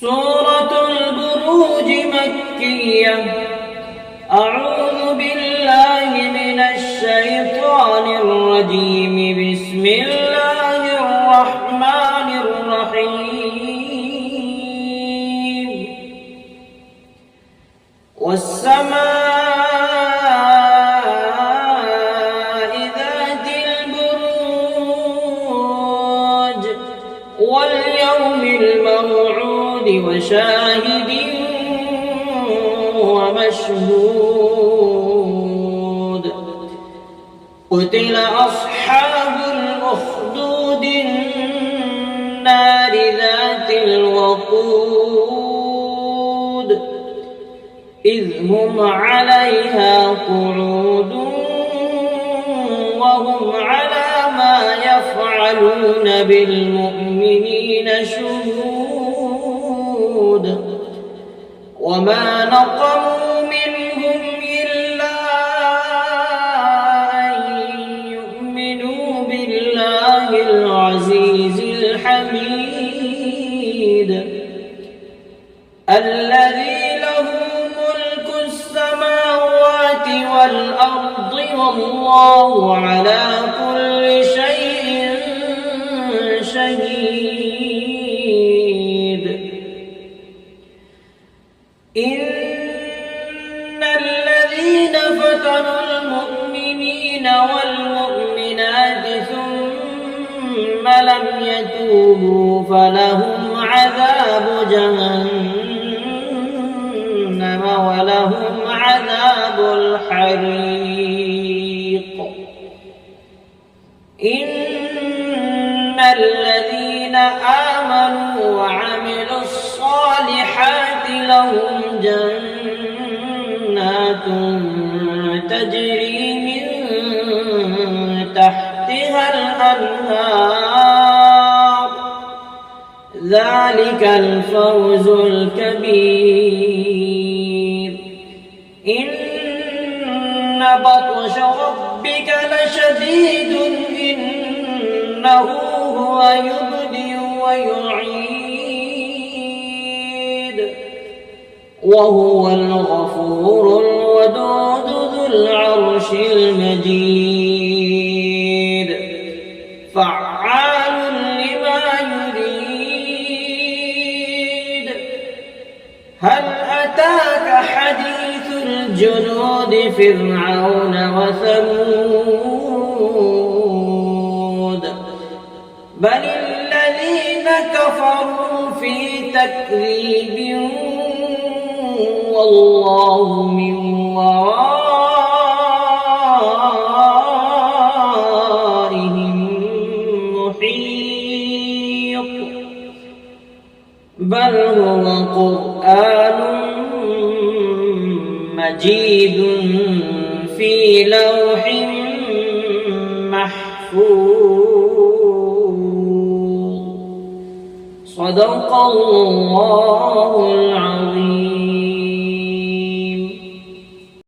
سورة البروج مكية. أعوذ بالله من الشيطان الرجيم. بسم الله الرحمن الرحيم. والسماء ذات البروج واليوم الموعود وشاهد ومشهود. قتل أصحاب الأخدود النار ذات الوقود إذ هم عليها قعود وهم على ما يفعلون بالمؤمنين شهود. وما نقموا منهم إلا أن يؤمنوا بالله العزيز الحميد الذي له ملك السماوات والأرض والله على كل شيء شهيد. إن الذين فتنوا المؤمنين والمؤمنات ثم لم يتوبوا فلهم عذاب جهنم ولهم عذاب الحريق. إن الذين آمنوا وعملوا الصالحات لهم جنات تجري من تحتها الأنهار ذلك الفوز الكبير. إن بطش ربك لشديد إنه هو يبدئ ويعيد وهو الغفور الودود ذو العرش المجيد فعال لما يريد. هل أتاك حديث الجنود فرعون وثمود بل الذين كفروا في تكذيب والله من ورائهم محيط. بل هو قرآن مجيد في لوح محفوظ. صدق الله العظيم.